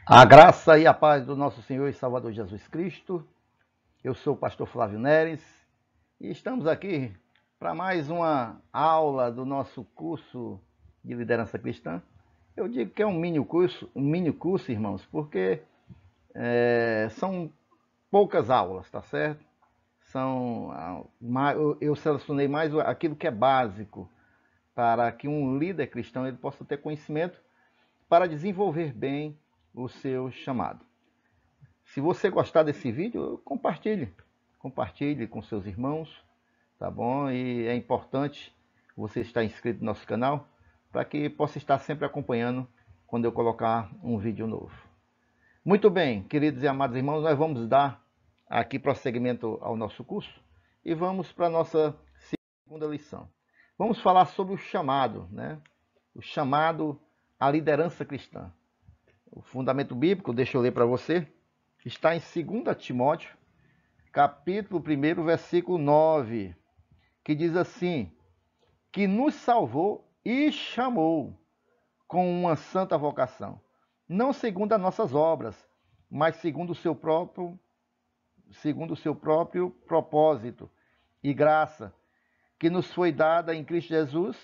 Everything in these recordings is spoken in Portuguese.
A graça e a paz do nosso Senhor e Salvador Jesus Cristo. Eu sou o pastor Flávio Neres e estamos aqui para mais uma aula do nosso curso de liderança cristã. Eu digo que é um mini curso, irmãos, porque são poucas aulas, tá certo? Eu selecionei mais aquilo que é básico para que um líder cristão ele possa ter conhecimento para desenvolver bem o seu chamado. Se você gostar desse vídeo, compartilhe. Compartilhe com seus irmãos, tá bom? E é importante você estar inscrito no nosso canal para que possa estar sempre acompanhando quando eu colocar um vídeo novo. Muito bem, queridos e amados irmãos, nós vamos dar aqui prosseguimento ao nosso curso e vamos para a nossa segunda lição. Vamos falar sobre o chamado, né? O chamado à liderança cristã. O fundamento bíblico, deixa eu ler para você, está em 2 Timóteo, capítulo 1, versículo 9, que diz assim: que nos salvou e chamou com uma santa vocação, não segundo as nossas obras, mas segundo o seu próprio propósito e graça, que nos foi dada em Cristo Jesus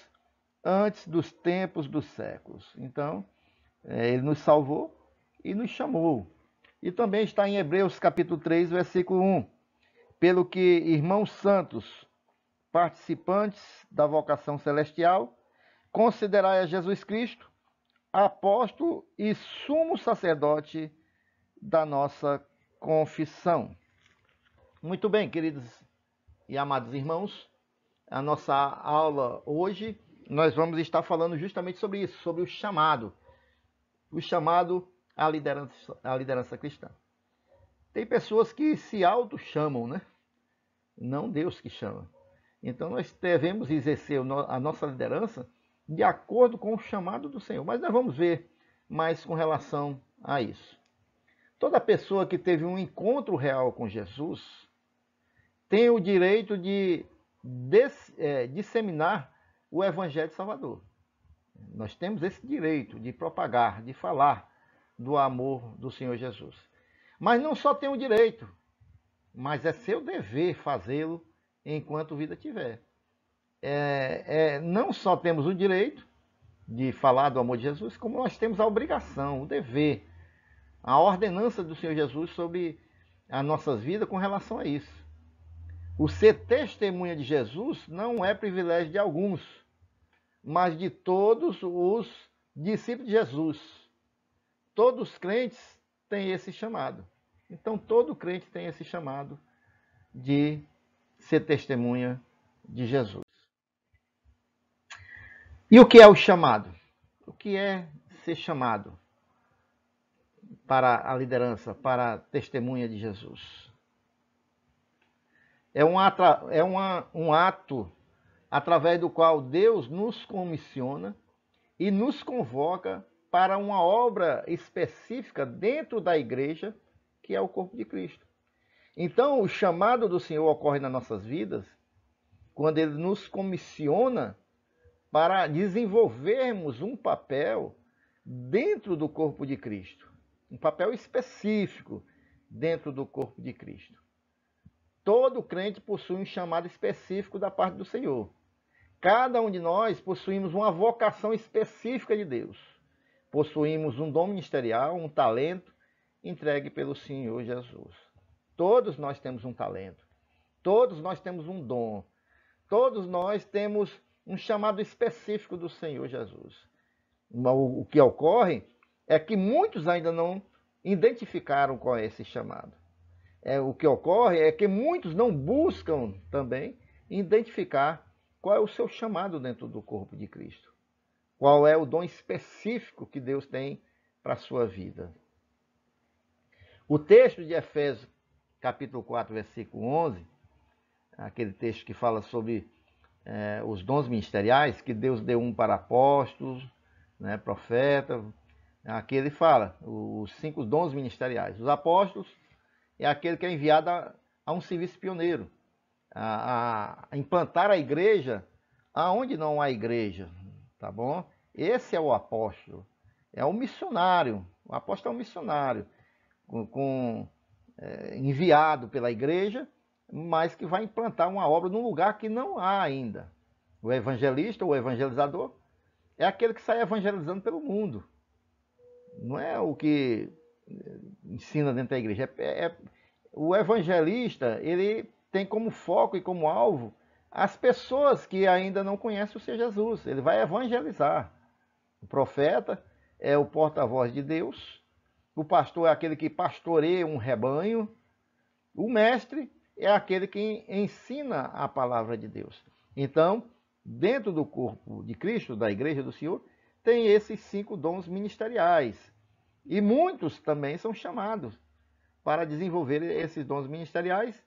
antes dos tempos dos séculos. Então, ele nos salvou e nos chamou. E também está em Hebreus capítulo 3, versículo 1. Pelo que, irmãos santos, participantes da vocação celestial, considerai a Jesus Cristo, apóstolo e sumo sacerdote da nossa confissão. Muito bem, queridos e amados irmãos, a nossa aula hoje, nós vamos estar falando justamente sobre isso, sobre o chamado à liderança cristã. Tem pessoas que se auto-chamam, né? Não Deus que chama. Então nós devemos exercer a nossa liderança de acordo com o chamado do Senhor. Mas nós vamos ver mais com relação a isso. Toda pessoa que teve um encontro real com Jesus tem o direito de disseminar o Evangelho de Salvador. Nós temos esse direito de propagar, de falar do amor do Senhor Jesus. Mas não só tem o direito, mas é seu dever fazê-lo enquanto vida tiver. Não só temos o direito de falar do amor de Jesus, como nós temos a obrigação, o dever, a ordenança do Senhor Jesus sobre as nossas vidas com relação a isso. O ser testemunha de Jesus não é privilégio de alguns, mas de todos os discípulos de Jesus. Todos os crentes têm esse chamado. Então, todo crente tem esse chamado de ser testemunha de Jesus. E o que é o chamado? O que é ser chamado para a liderança, para a testemunha de Jesus? É um ato através do qual Deus nos comissiona e nos convoca para uma obra específica dentro da igreja, que é o corpo de Cristo. Então, o chamado do Senhor ocorre nas nossas vidas quando Ele nos comissiona para desenvolvermos um papel dentro do corpo de Cristo. Um papel específico dentro do corpo de Cristo. Todo crente possui um chamado específico da parte do Senhor. Cada um de nós possuímos uma vocação específica de Deus. Possuímos um dom ministerial, um talento entregue pelo Senhor Jesus. Todos nós temos um talento. Todos nós temos um dom. Todos nós temos um chamado específico do Senhor Jesus. O que ocorre é que muitos ainda não identificaram qual é esse chamado. O que ocorre é que muitos não buscam também identificar qual é o seu chamado dentro do corpo de Cristo. Qual é o dom específico que Deus tem para a sua vida. O texto de Efésios, capítulo 4, versículo 11, aquele texto que fala sobre os dons ministeriais, que Deus deu um para apóstolos, né, profeta. Aqui ele fala, os 5 dons ministeriais. Os apóstolos é aquele que é enviado a um serviço pioneiro, a implantar a igreja aonde não há igreja, tá bom? Esse é o apóstolo. é um missionário, o apóstolo é um missionário, enviado pela igreja, mas que vai implantar uma obra num lugar que não há ainda. O evangelista ou o evangelizador é aquele que sai evangelizando pelo mundo. Não é o que ensina dentro da igreja. O evangelista, ele tem como foco e como alvo as pessoas que ainda não conhecem o Senhor Jesus. Ele vai evangelizar. O profeta é o porta-voz de Deus. O pastor é aquele que pastoreia um rebanho. O mestre é aquele que ensina a palavra de Deus. Então, dentro do corpo de Cristo, da igreja do Senhor, tem esses 5 dons ministeriais. E muitos também são chamados para desenvolver esses dons ministeriais.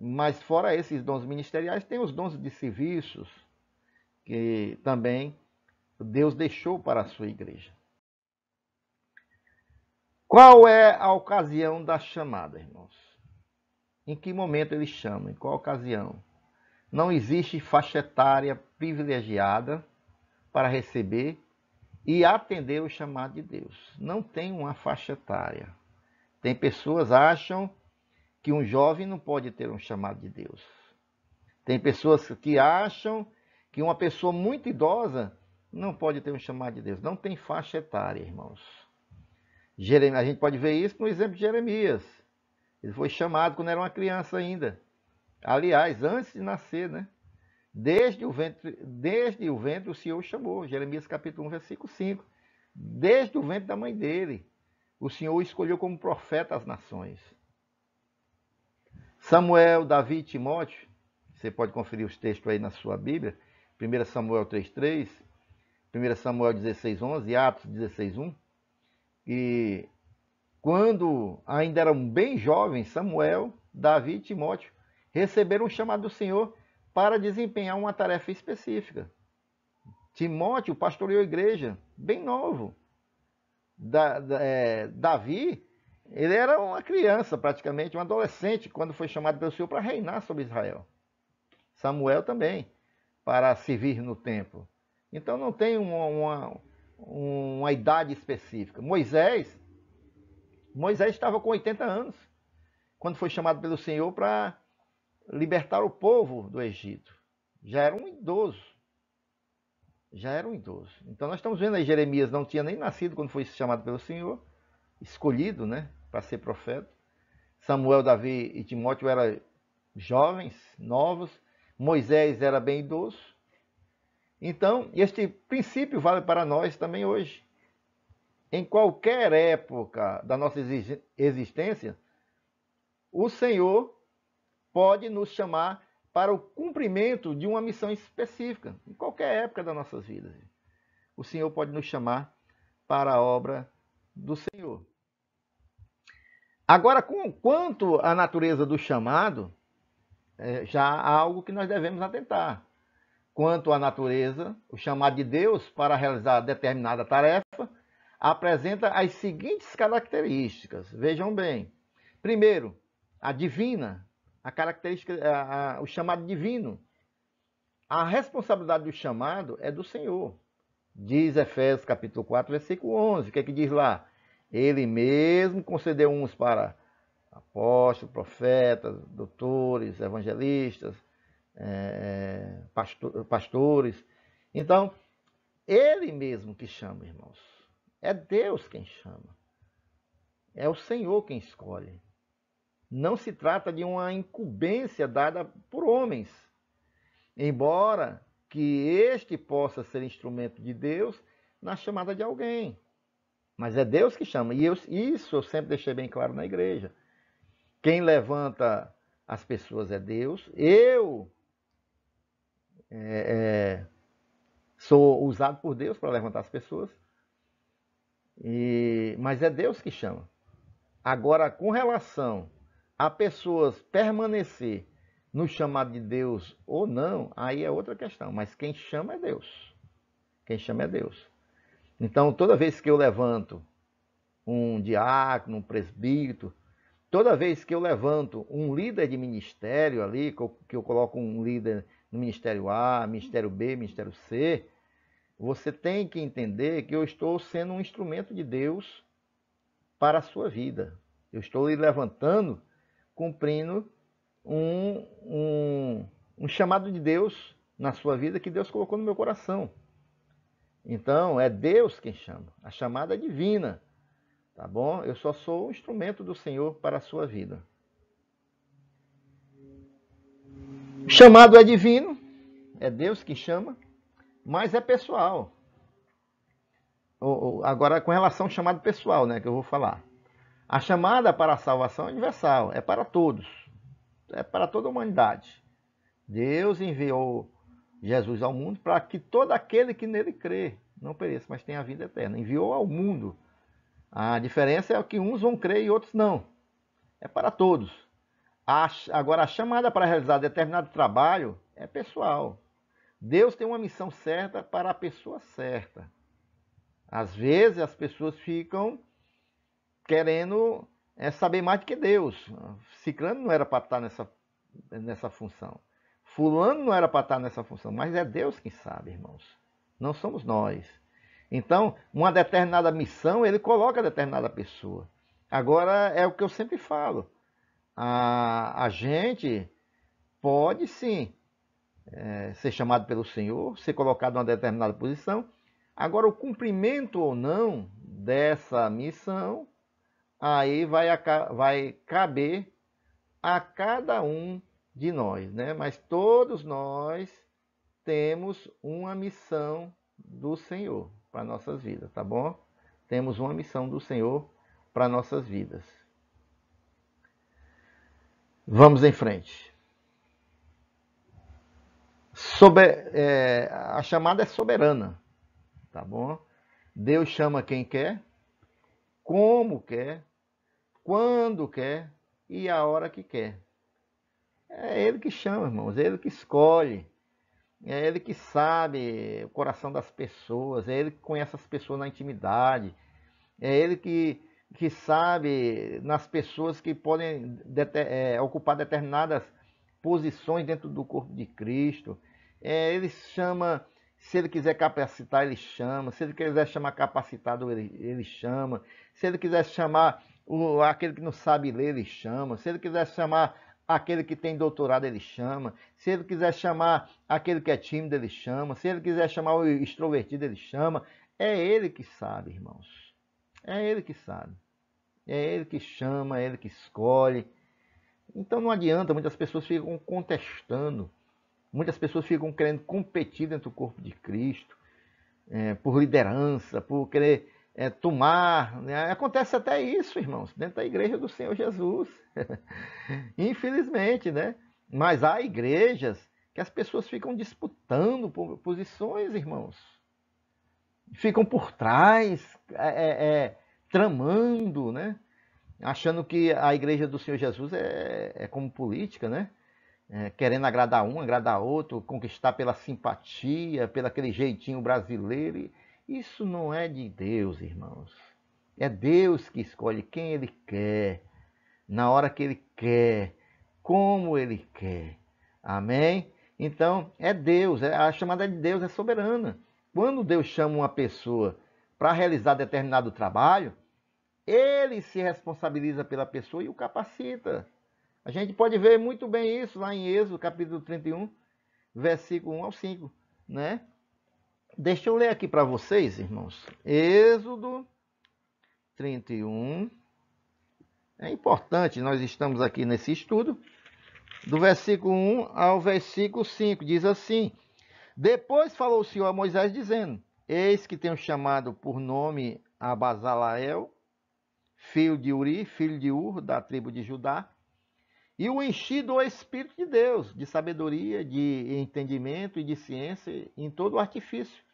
Mas fora esses dons ministeriais, tem os dons de serviços, que também Deus deixou para a sua igreja. Qual é a ocasião da chamada, irmãos? Em que momento ele chama? Em qual ocasião? Não existe faixa etária privilegiada para receber e atender o chamado de Deus. Não tem uma faixa etária. Tem pessoas que acham que um jovem não pode ter um chamado de Deus. Tem pessoas que acham que uma pessoa muito idosa não pode ter um chamado de Deus. Não tem faixa etária, irmãos. A gente pode ver isso no exemplo de Jeremias. Ele foi chamado quando era uma criança ainda. Aliás, antes de nascer, né? Desde o ventre o Senhor o chamou. Jeremias capítulo 1, versículo 5. Desde o ventre da mãe dele, o Senhor o escolheu como profeta às nações. Samuel, Davi e Timóteo, você pode conferir os textos aí na sua Bíblia. 1 Samuel 3:3, 1 Samuel 16:11 e Atos 16:1. E quando ainda eram bem jovens, Samuel, Davi e Timóteo receberam um chamado do Senhor para desempenhar uma tarefa específica. Timóteo pastoreou a igreja, bem novo. Davi, ele era uma criança praticamente, um adolescente, quando foi chamado pelo Senhor para reinar sobre Israel. Samuel também, para servir no templo. Então não tem uma idade específica. Moisés estava com 80 anos, quando foi chamado pelo Senhor para libertar o povo do Egito. Já era um idoso. Então nós estamos vendo aí, Jeremias não tinha nem nascido quando foi chamado pelo Senhor, escolhido, né, para ser profeta. Samuel, Davi e Timóteo eram jovens, novos. Moisés era bem idoso. Então, este princípio vale para nós também hoje. Em qualquer época da nossa existência, o Senhor pode nos chamar para o cumprimento de uma missão específica, em qualquer época das nossas vidas. O Senhor pode nos chamar para a obra do Senhor. Agora, quanto à natureza do chamado, já há algo que nós devemos atentar. Quanto à natureza, o chamado de Deus para realizar determinada tarefa apresenta as seguintes características. Vejam bem. Primeiro, a divina, a característica, o chamado divino. A responsabilidade do chamado é do Senhor. Diz Efésios capítulo 4, versículo 11. O que é que diz lá? Ele mesmo concedeu uns para apóstolos, profetas, doutores, evangelistas, pastores. Então, ele mesmo que chama, irmãos. É Deus quem chama. É o Senhor quem escolhe. Não se trata de uma incumbência dada por homens. Embora que este possa ser instrumento de Deus na chamada de alguém. Mas é Deus que chama. E isso eu sempre deixei bem claro na igreja. Quem levanta as pessoas é Deus. Eu sou usado por Deus para levantar as pessoas. Mas é Deus que chama. Agora, com relação a pessoas permanecer no chamado de Deus ou não, aí é outra questão. Mas quem chama é Deus. Quem chama é Deus. Então, toda vez que eu levanto um diácono, um presbítero, toda vez que eu levanto um líder de ministério ali, que eu coloco um líder no ministério A, ministério B, ministério C, você tem que entender que eu estou sendo um instrumento de Deus para a sua vida. Eu estou lhe levantando, cumprindo um chamado de Deus na sua vida que Deus colocou no meu coração. Então, é Deus quem chama. A chamada é divina, tá bom? Eu só sou um instrumento do Senhor para a sua vida. O chamado é divino, é Deus que chama, mas é pessoal. Agora, com relação ao chamado pessoal, né, que eu vou falar. A chamada para a salvação é universal, é para todos, é para toda a humanidade. Deus enviou Jesus ao mundo para que todo aquele que nele crê não pereça, mas tenha a vida eterna. Enviou ao mundo. A diferença é que uns vão crer e outros não. É para todos. Agora, a chamada para realizar determinado trabalho é pessoal. Deus tem uma missão certa para a pessoa certa. Às vezes as pessoas ficam querendo saber mais do que Deus. Ciclano não era para estar nessa função. Fulano não era para estar nessa função, mas é Deus quem sabe, irmãos. Não somos nós. Então, uma determinada missão, ele coloca determinada pessoa. Agora, é o que eu sempre falo. A gente pode sim ser chamado pelo Senhor, ser colocado em uma determinada posição. Agora, o cumprimento ou não dessa missão, aí vai caber a cada um de nós, né? Mas todos nós temos uma missão do Senhor para nossas vidas, tá bom? Temos uma missão do Senhor para nossas vidas. Vamos em frente. A chamada é soberana, tá bom? Deus chama quem quer, como quer, quando quer e a hora que quer. É Ele que chama, irmãos, é Ele que escolhe, é Ele que sabe o coração das pessoas, é Ele que conhece as pessoas na intimidade, é Ele que sabe nas pessoas que podem ocupar determinadas posições dentro do corpo de Cristo. Ele chama, se Ele quiser capacitar, Ele chama, se Ele quiser chamar capacitado, Ele chama, se Ele quiser chamar aquele que não sabe ler, Ele chama, se Ele quiser chamar aquele que tem doutorado, Ele chama, se Ele quiser chamar aquele que é tímido, Ele chama, se Ele quiser chamar o extrovertido, Ele chama. É Ele que sabe, irmãos. É Ele que sabe. É Ele que chama, é Ele que escolhe. Então não adianta, muitas pessoas ficam contestando, muitas pessoas ficam querendo competir dentro do corpo de Cristo, por liderança, por querer tomar. Né? Acontece até isso, irmãos, dentro da igreja do Senhor Jesus. Infelizmente, né? Mas há igrejas que as pessoas ficam disputando posições, irmãos. Ficam por trás, tramando, né? Achando que a igreja do Senhor Jesus é como política, né? Querendo agradar um, agradar outro, conquistar pela simpatia, pelo aquele jeitinho brasileiro. Isso não é de Deus, irmãos. É Deus que escolhe quem Ele quer, na hora que Ele quer, como Ele quer. Amém? Então, é Deus, a chamada de Deus é soberana. Quando Deus chama uma pessoa para realizar determinado trabalho, Ele se responsabiliza pela pessoa e o capacita. A gente pode ver muito bem isso lá em Êxodo, capítulo 31, versículo 1 ao 5, né? Deixa eu ler aqui para vocês, irmãos. Êxodo 31. É importante, nós estamos aqui nesse estudo, do versículo 1 ao versículo 5. Diz assim: Depois falou o Senhor a Moisés, dizendo: Eis que tenho chamado por nome a Bezaleel, filho de Uri, filho de Ur, da tribo de Judá, e o enchi do Espírito de Deus, de sabedoria, de entendimento e de ciência, em todo o artifício,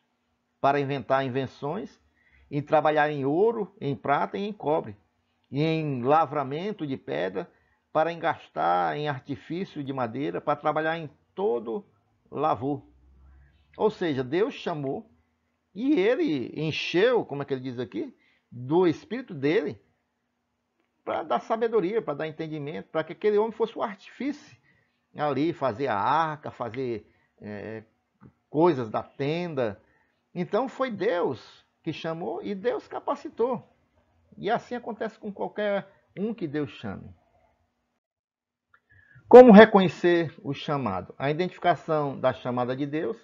para inventar invenções, em trabalhar em ouro, em prata e em cobre, e em lavramento de pedra, para engastar em artifício de madeira, para trabalhar em todo lavor. Ou seja, Deus chamou e Ele encheu, como é que ele diz aqui, do Espírito dele, para dar sabedoria, para dar entendimento, para que aquele homem fosse o artífice ali, fazer a arca, fazer coisas da tenda, Então foi Deus que chamou e Deus capacitou. E assim acontece com qualquer um que Deus chame. Como reconhecer o chamado? A identificação da chamada de Deus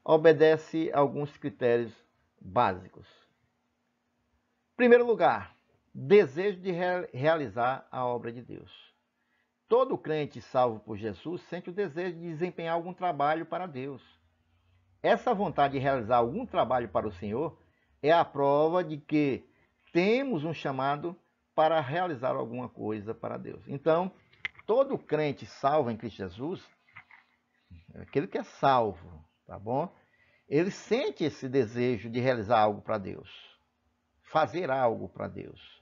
obedece a alguns critérios básicos. Em primeiro lugar, desejo de realizar a obra de Deus. Todo crente salvo por Jesus sente o desejo de desempenhar algum trabalho para Deus. Essa vontade de realizar algum trabalho para o Senhor é a prova de que temos um chamado para realizar alguma coisa para Deus. Então, todo crente salvo em Cristo Jesus, aquele que é salvo, tá bom? Ele sente esse desejo de realizar algo para Deus, fazer algo para Deus.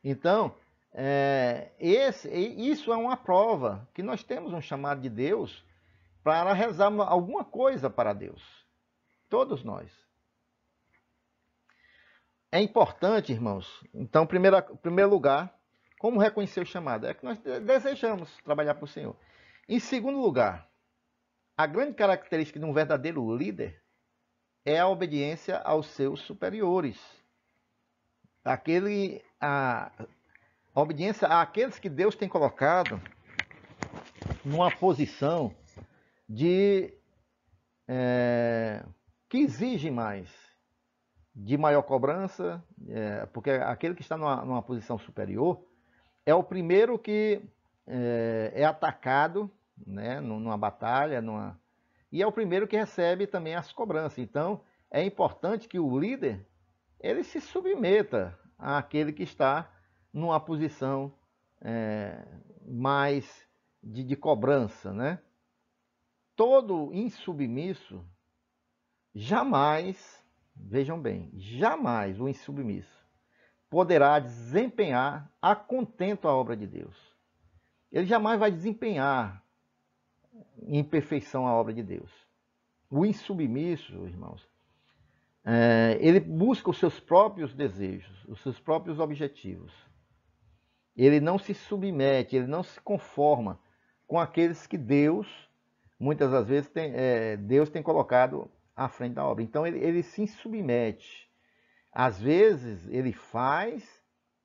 Então, isso é uma prova que nós temos um chamado de Deus para realizar alguma coisa para Deus. Todos nós. É importante, irmãos, então, em primeiro lugar, como reconhecer o chamado? É que nós desejamos trabalhar para o Senhor. Em segundo lugar, a grande característica de um verdadeiro líder é a obediência aos seus superiores. A obediência àqueles que Deus tem colocado numa posição de que exige mais, de maior cobrança, porque aquele que está numa posição superior é o primeiro que é atacado, né, numa batalha, e é o primeiro que recebe também as cobranças. Então, é importante que o líder ele se submeta àquele que está numa posição mais de cobrança, né? Todo insubmisso jamais, vejam bem, jamais o insubmisso poderá desempenhar a contento a obra de Deus. Ele jamais vai desempenhar em perfeição a obra de Deus. O insubmisso, irmãos, ele busca os seus próprios desejos, os seus próprios objetivos. Ele não se submete, ele não se conforma com aqueles que Deus, muitas das vezes, Deus tem colocado à frente da obra. Então ele se submete. Às vezes ele faz,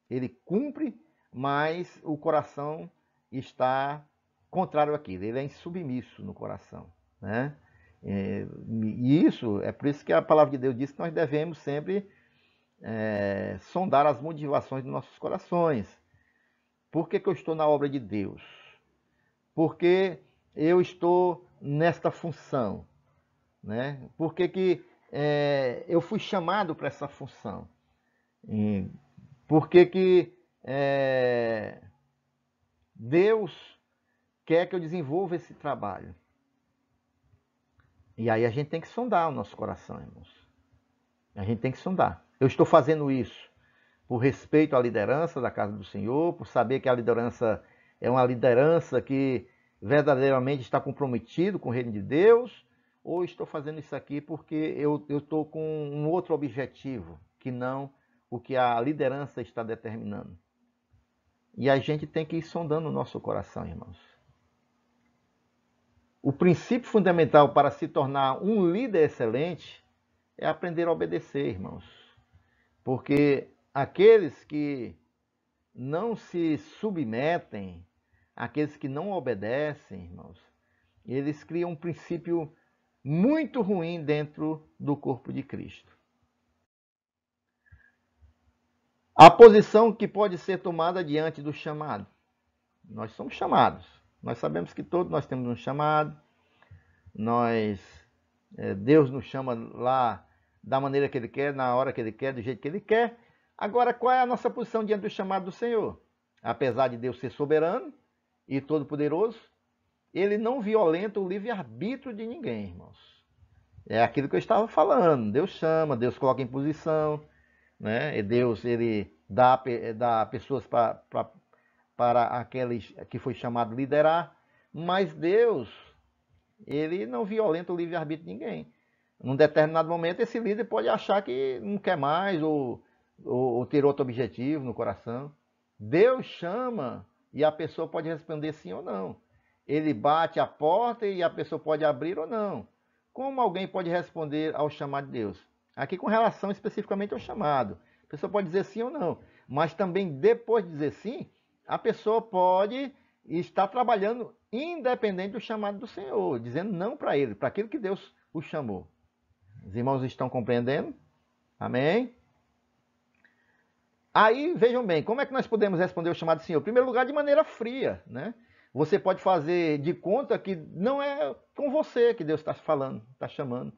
ele cumpre, mas o coração está contrário àquilo. Ele é insubmisso no coração, né? E isso é por isso que a palavra de Deus diz que nós devemos sempre sondar as motivações dos nossos corações. Por que eu estou na obra de Deus? Porque eu estou nesta função, né? Por que eu fui chamado para essa função? Por que Deus quer que eu desenvolva esse trabalho? E aí a gente tem que sondar o nosso coração, irmãos. A gente tem que sondar. Eu estou fazendo isso por respeito à liderança da casa do Senhor, por saber que a liderança é uma liderança que verdadeiramente está comprometido com o reino de Deus, ou estou fazendo isso aqui porque eu estou com um outro objetivo, que não o que a liderança está determinando. E a gente tem que ir sondando o nosso coração, irmãos. O princípio fundamental para se tornar um líder excelente é aprender a obedecer, irmãos. Porque aqueles que não se submetem, aqueles que não obedecem, irmãos, eles criam um princípio muito ruim dentro do corpo de Cristo. A posição que pode ser tomada diante do chamado. Nós somos chamados. Nós sabemos que todos nós temos um chamado. Deus nos chama lá da maneira que Ele quer, na hora que Ele quer, do jeito que Ele quer. Agora, qual é a nossa posição diante do chamado do Senhor? Apesar de Deus ser soberano e todo-poderoso, Ele não violenta o livre-arbítrio de ninguém, irmãos. É aquilo que eu estava falando. Deus chama, Deus coloca em posição, né? E Deus ele dá pessoas para aqueles que foi chamado liderar, mas Deus ele não violenta o livre-arbítrio de ninguém. Num determinado momento, esse líder pode achar que não quer mais ou ter outro objetivo no coração. Deus chama e a pessoa pode responder sim ou não. Ele bate a porta e a pessoa pode abrir ou não. como alguém pode responder ao chamado de Deus? Aqui com relação especificamente ao chamado. A pessoa pode dizer sim ou não. Mas também depois de dizer sim, a pessoa pode estar trabalhando independente do chamado do Senhor, dizendo não para ele, para aquilo que Deus o chamou. Os irmãos estão compreendendo? Amém? Aí, vejam bem, como é que nós podemos responder o chamado do Senhor? Em primeiro lugar, de maneira fria, né? Você pode fazer de conta que não é com você que Deus está falando, está chamando.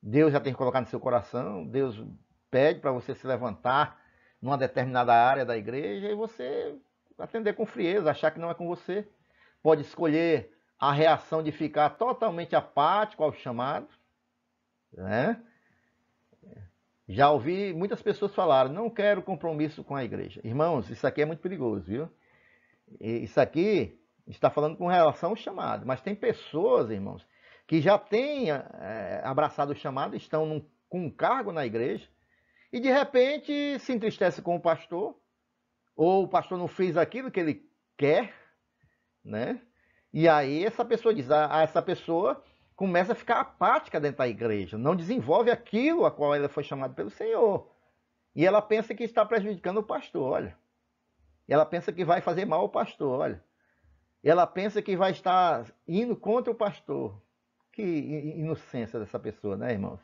Deus já tem colocado no seu coração, Deus pede para você se levantar numa determinada área da igreja e você atender com frieza, achar que não é com você. Pode escolher a reação de ficar totalmente apático ao chamado, né? Já ouvi muitas pessoas falarem, não quero compromisso com a igreja. Irmãos, isso aqui é muito perigoso, viu? Isso aqui está falando com relação ao chamado, mas tem pessoas, irmãos, que já têm abraçado o chamado, estão com um cargo na igreja, e de repente se entristece com o pastor, ou o pastor não fez aquilo que ele quer, né? E aí essa pessoa diz, essa pessoa começa a ficar apática dentro da igreja, não desenvolve aquilo a qual ela foi chamada pelo Senhor. E ela pensa que está prejudicando o pastor, olha. Ela pensa que vai fazer mal ao pastor, olha. Ela pensa que vai estar indo contra o pastor. Que inocência dessa pessoa, né, irmãos?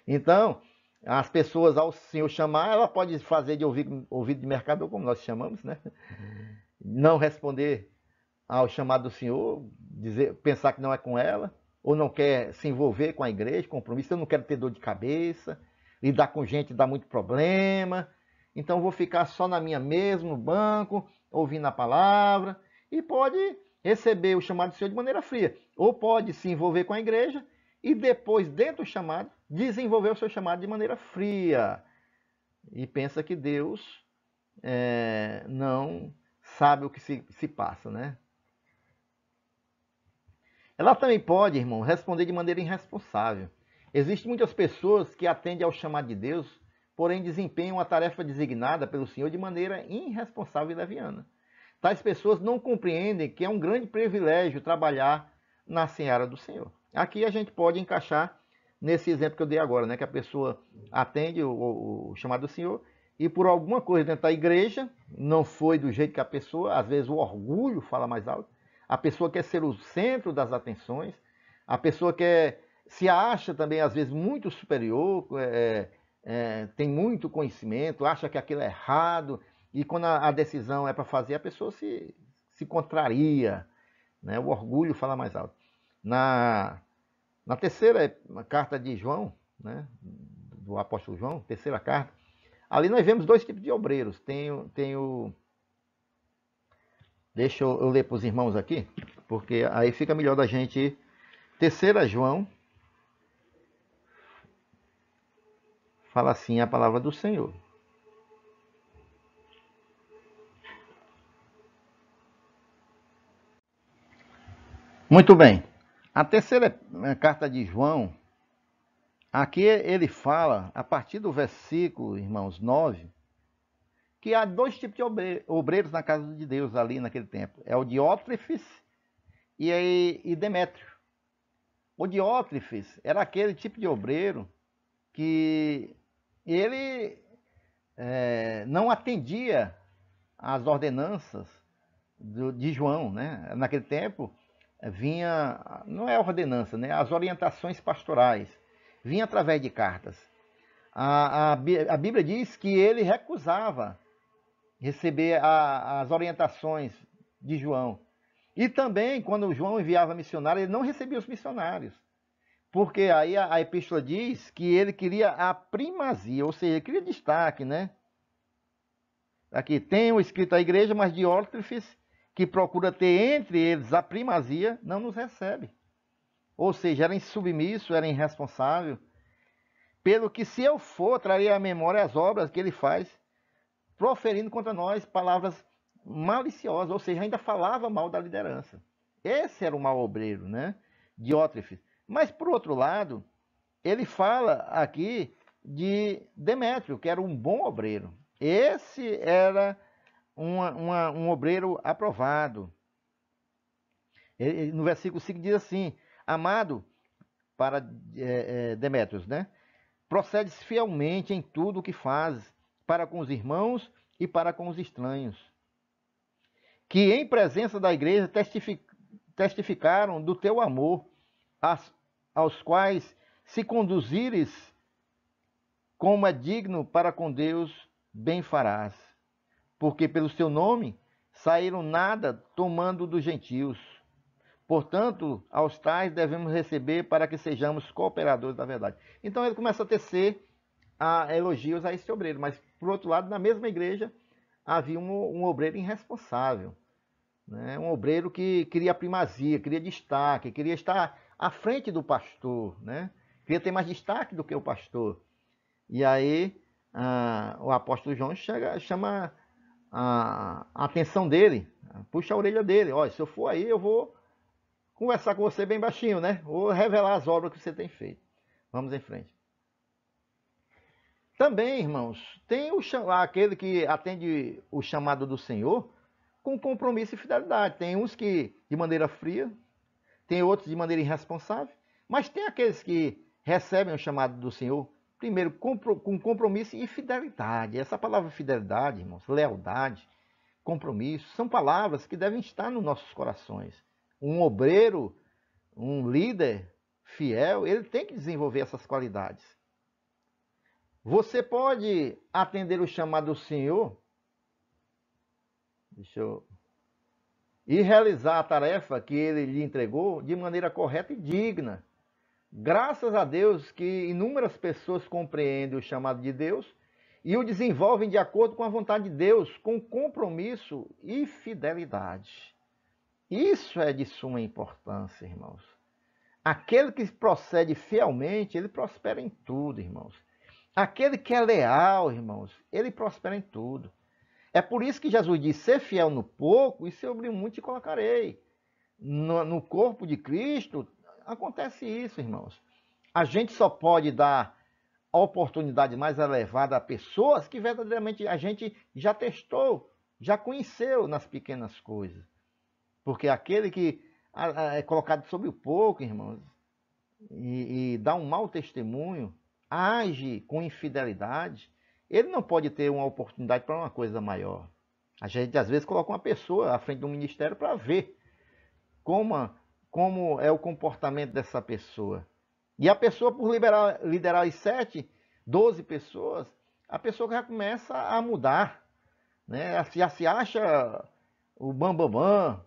Então, as pessoas, ao Senhor chamar, ela pode fazer de ouvido de mercador, como nós chamamos, né? Não responder ao chamado do Senhor, pensar que não é com ela, ou não quer se envolver com a igreja, compromisso, eu não quero ter dor de cabeça, lidar com gente dá muito problema, então vou ficar só na minha mesmo, no banco, ouvindo a palavra, e pode receber o chamado do Senhor de maneira fria, ou pode se envolver com a igreja, e depois, dentro do chamado, desenvolver o seu chamado de maneira fria, e pensa que Deus não sabe o que se passa, né? Ela também pode, irmão, responder de maneira irresponsável. Existem muitas pessoas que atendem ao chamado de Deus, porém desempenham a tarefa designada pelo Senhor de maneira irresponsável e leviana. Tais pessoas não compreendem que é um grande privilégio trabalhar na seara do Senhor. Aqui a gente pode encaixar nesse exemplo que eu dei agora, né? Que a pessoa atende o chamado do Senhor e por alguma coisa dentro da igreja, não foi do jeito que a pessoa, às vezes o orgulho fala mais alto, a pessoa quer ser o centro das atenções, a pessoa se acha também, às vezes, muito superior, tem muito conhecimento, acha que aquilo é errado, e quando a decisão é para fazer, a pessoa se contraria, né? O orgulho fala mais alto. Na terceira carta de João, né? Do apóstolo João, terceira carta, ali nós vemos dois tipos de obreiros. Deixa eu ler para os irmãos aqui, porque aí fica melhor da gente. Terceira João, fala assim a palavra do Senhor. Muito bem. A terceira carta de João, aqui ele fala, a partir do versículo, irmãos, 9, que há dois tipos de obreiros na casa de Deus ali naquele tempo. É o Diótrefes e Demétrio. O Diótrefes era aquele tipo de obreiro que ele não atendia às ordenanças de João, né? Naquele tempo vinha, não é ordenança, né? As orientações pastorais, vinha através de cartas. A Bíblia diz que ele recusava receber as orientações de João. E também, quando João enviava missionários, ele não recebia os missionários. Porque aí a epístola diz que ele queria a primazia, ou seja, ele queria destaque, né? Aqui tem o escrito à igreja, mas Diótrefes, que procura ter entre eles a primazia, não nos recebe. Ou seja, era insubmisso, era irresponsável. Pelo que se eu for, traria à memória as obras que ele faz, proferindo contra nós palavras maliciosas, ou seja, ainda falava mal da liderança. Esse era o mau obreiro, né? Diótrefes. Mas, por outro lado, ele fala aqui de Demétrio, que era um bom obreiro. Esse era um obreiro aprovado. No versículo 5 diz assim: amado, para Demétrios, né? Procedes fielmente em tudo o que fazes, para com os irmãos e para com os estranhos, que em presença da igreja testificaram do teu amor, aos quais se conduzires como é digno para com Deus, bem farás. Porque pelo seu nome saíram nada tomando dos gentios. Portanto, aos tais devemos receber para que sejamos cooperadores da verdade. Então ele começa a tecer elogios a esse obreiro, mas por outro lado, na mesma igreja havia um obreiro irresponsável, né? Um obreiro que queria primazia, queria destaque, queria estar à frente do pastor, né? Queria ter mais destaque do que o pastor. E aí o apóstolo João chama a atenção dele, puxa a orelha dele. Olha, se eu for aí, eu vou conversar com você bem baixinho, né? Vou revelar as obras que você tem feito. Vamos em frente. Também, irmãos, tem aquele que atende o chamado do Senhor com compromisso e fidelidade. Tem uns que de maneira fria, tem outros de maneira irresponsável, mas tem aqueles que recebem o chamado do Senhor, primeiro com compromisso e fidelidade. Essa palavra fidelidade, irmãos, lealdade, compromisso, são palavras que devem estar nos nossos corações. Um obreiro, um líder fiel, ele tem que desenvolver essas qualidades. Você pode atender o chamado do Senhor e realizar a tarefa que ele lhe entregou de maneira correta e digna. Graças a Deus que inúmeras pessoas compreendem o chamado de Deus e o desenvolvem de acordo com a vontade de Deus, com compromisso e fidelidade. Isso é de suma importância, irmãos. Aquele que procede fielmente, ele prospera em tudo, irmãos. Aquele que é leal, irmãos, ele prospera em tudo. É por isso que Jesus diz, ser fiel no pouco e sobre muito te colocarei. No corpo de Cristo, acontece isso, irmãos. A gente só pode dar a oportunidade mais elevada a pessoas que verdadeiramente a gente já testou, já conheceu nas pequenas coisas. Porque aquele que é colocado sobre o pouco, irmãos, e dá um mau testemunho, age com infidelidade, ele não pode ter uma oportunidade para uma coisa maior. A gente às vezes coloca uma pessoa à frente de um ministério para ver como é o comportamento dessa pessoa. E a pessoa, por liderar as 7, 12 pessoas, a pessoa já começa a mudar, né? Já se acha o bambambam,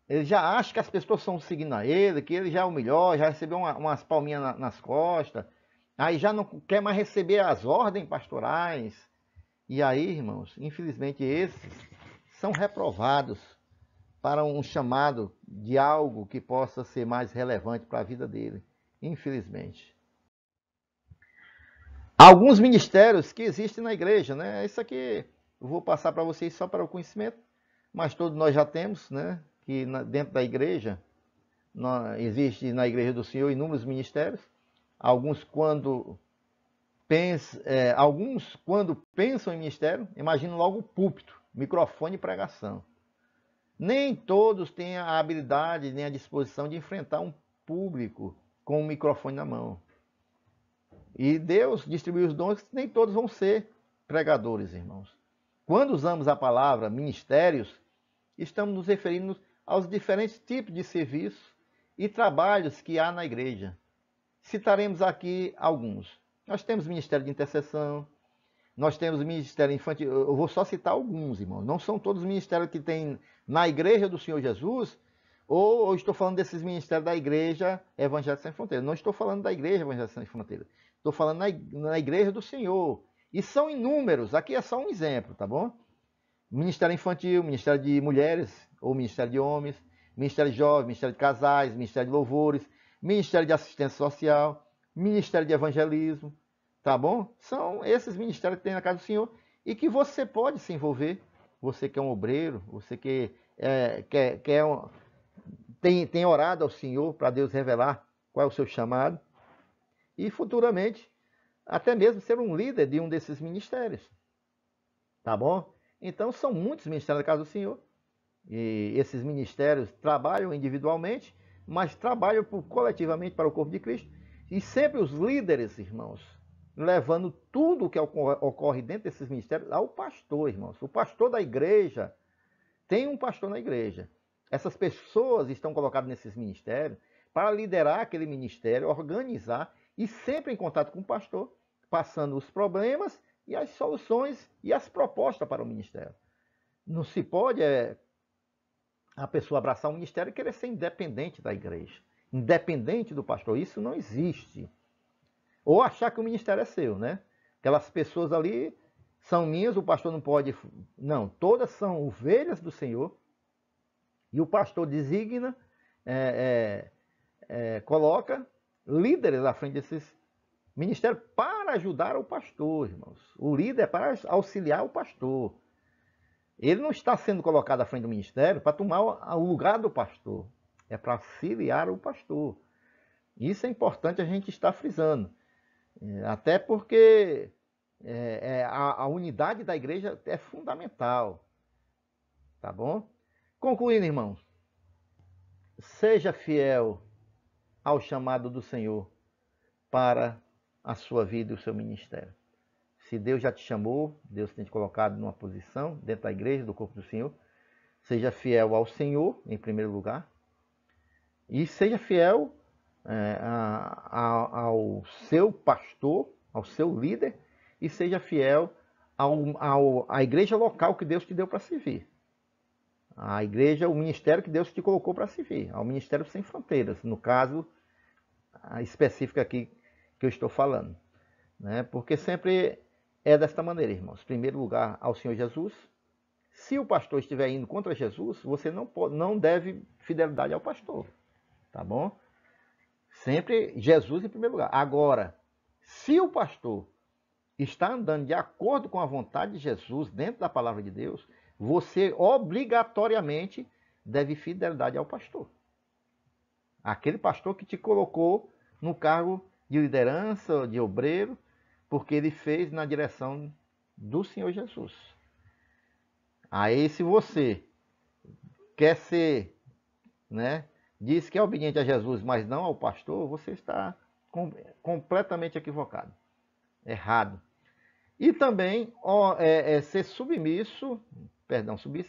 ele já acha que as pessoas estão seguindo a ele, que ele já é o melhor, já recebeu umas palminhas nas costas, aí já não quer mais receber as ordens pastorais. E aí, irmãos, infelizmente esses são reprovados para um chamado de algo que possa ser mais relevante para a vida dele, infelizmente. Alguns ministérios que existem na igreja, né? Isso aqui eu vou passar para vocês só para o conhecimento, mas todos nós já temos, né? Que dentro da igreja, existe na igreja do Senhor inúmeros ministérios. Alguns quando pensam em ministério, imaginam logo o púlpito, microfone e pregação. Nem todos têm a habilidade nem a disposição de enfrentar um público com um microfone na mão. E Deus distribuiu os dons, nem todos vão ser pregadores, irmãos. Quando usamos a palavra ministérios, estamos nos referindo aos diferentes tipos de serviços e trabalhos que há na igreja. Citaremos aqui alguns. Nós temos ministério de intercessão, nós temos ministério infantil. Eu vou só citar alguns, irmãos. Não são todos os ministérios que tem na igreja do Senhor Jesus, ou eu estou falando desses ministérios da igreja Evangelho Sem Fronteira. Não estou falando da igreja Evangelho Sem Fronteira. Estou falando na igreja do Senhor. E são inúmeros. Aqui é só um exemplo, tá bom? Ministério infantil, ministério de mulheres ou ministério de homens, ministério de jovens, ministério de casais, ministério de louvores, ministério de assistência social, ministério de evangelismo, tá bom? São esses ministérios que tem na casa do Senhor e que você pode se envolver. Você que é um obreiro, você que tem orado ao Senhor para Deus revelar qual é o seu chamado e futuramente até mesmo ser um líder de um desses ministérios, tá bom? Então são muitos ministérios da casa do Senhor e esses ministérios trabalham individualmente, mas trabalham coletivamente para o corpo de Cristo E sempre os líderes, irmãos, levando tudo o que ocorre dentro desses ministérios ao pastor, irmãos. O pastor da igreja, tem um pastor na igreja. Essas pessoas estão colocadas nesses ministérios para liderar aquele ministério, organizar e sempre em contato com o pastor, passando os problemas e as soluções e as propostas para o ministério. Não se pode a pessoa abraçar o ministério e querer ser independente da igreja, independente do pastor. Isso não existe. Ou achar que o ministério é seu, né? Aquelas pessoas ali são minhas, o pastor não pode... Não, todas são ovelhas do Senhor. E o pastor designa, coloca líderes à frente desses ministérios para ajudar o pastor, irmãos. O líder é para auxiliar o pastor. Ele não está sendo colocado à frente do ministério para tomar o lugar do pastor. É para auxiliar o pastor. Isso é importante a gente estar frisando. Até porque a unidade da igreja é fundamental. Tá bom? Concluindo, irmãos. Seja fiel ao chamado do Senhor para a sua vida e o seu ministério. Se Deus já te chamou, Deus tem te colocado numa posição dentro da igreja, do corpo do Senhor, seja fiel ao Senhor, em primeiro lugar, e seja fiel ao seu pastor, ao seu líder, e seja fiel à igreja local que Deus te deu para servir. A igreja, o ministério que Deus te colocou para servir, ao Ministério Sem Fronteiras, no caso específico aqui que eu estou falando. Né? Porque sempre é desta maneira, irmãos. Em primeiro lugar, ao Senhor Jesus. Se o pastor estiver indo contra Jesus, você não deve fidelidade ao pastor. Tá bom? Sempre Jesus em primeiro lugar. Agora, se o pastor está andando de acordo com a vontade de Jesus, dentro da palavra de Deus, você obrigatoriamente deve fidelidade ao pastor. Aquele pastor que te colocou no cargo de liderança, de obreiro, porque ele fez na direção do Senhor Jesus. Aí se você quer ser, né, diz que é obediente a Jesus, mas não ao pastor, você está completamente equivocado, errado. E também ser submisso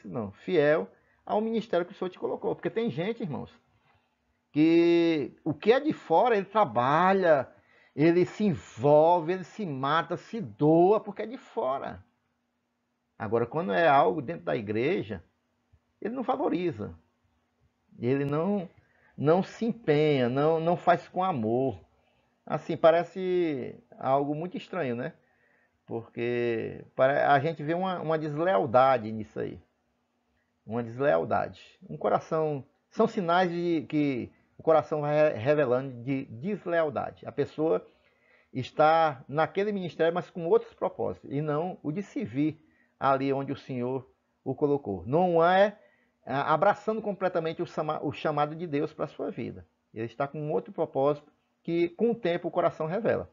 não, fiel ao ministério que o Senhor te colocou. Porque tem gente, irmãos, que o que é de fora, ele trabalha, ele se envolve, ele se mata, se doa, porque é de fora. Agora, quando é algo dentro da igreja, ele não valoriza. Ele não se empenha, não faz com amor. Assim, parece algo muito estranho, né? Porque a gente vê uma deslealdade nisso aí. Uma deslealdade. Um coração... São sinais de que o coração vai revelando de deslealdade. A pessoa está naquele ministério, mas com outros propósitos. E não o de servir ali onde o Senhor o colocou. Não é abraçando completamente o chamado de Deus para a sua vida. Ele está com outro propósito que com o tempo o coração revela.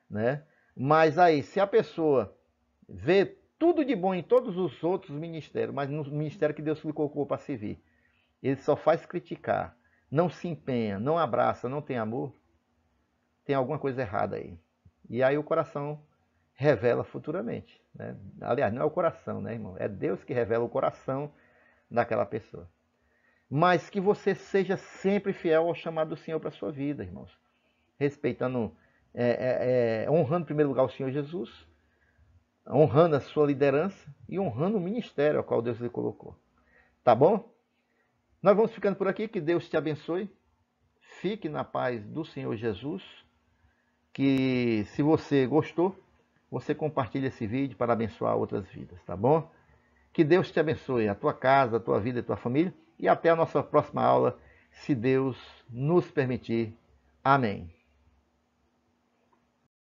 Né? Mas aí, se a pessoa vê tudo de bom em todos os outros ministérios, mas no ministério que Deus lhe colocou para servir, ele só faz criticar, não se empenha, não abraça, não tem amor, tem alguma coisa errada aí. E aí o coração revela futuramente. Né? Aliás, não é o coração, né, irmão? É Deus que revela o coração daquela pessoa. Mas que você seja sempre fiel ao chamado do Senhor para a sua vida, irmãos. Respeitando... honrando em primeiro lugar o Senhor Jesus, honrando a sua liderança e honrando o ministério ao qual Deus lhe colocou. Tá bom? Nós vamos ficando por aqui, que Deus te abençoe. Fique na paz do Senhor Jesus. Que se você gostou, você compartilhe esse vídeo para abençoar outras vidas, tá bom? Que Deus te abençoe, a tua casa, a tua vida e a tua família. E até a nossa próxima aula, se Deus nos permitir. Amém.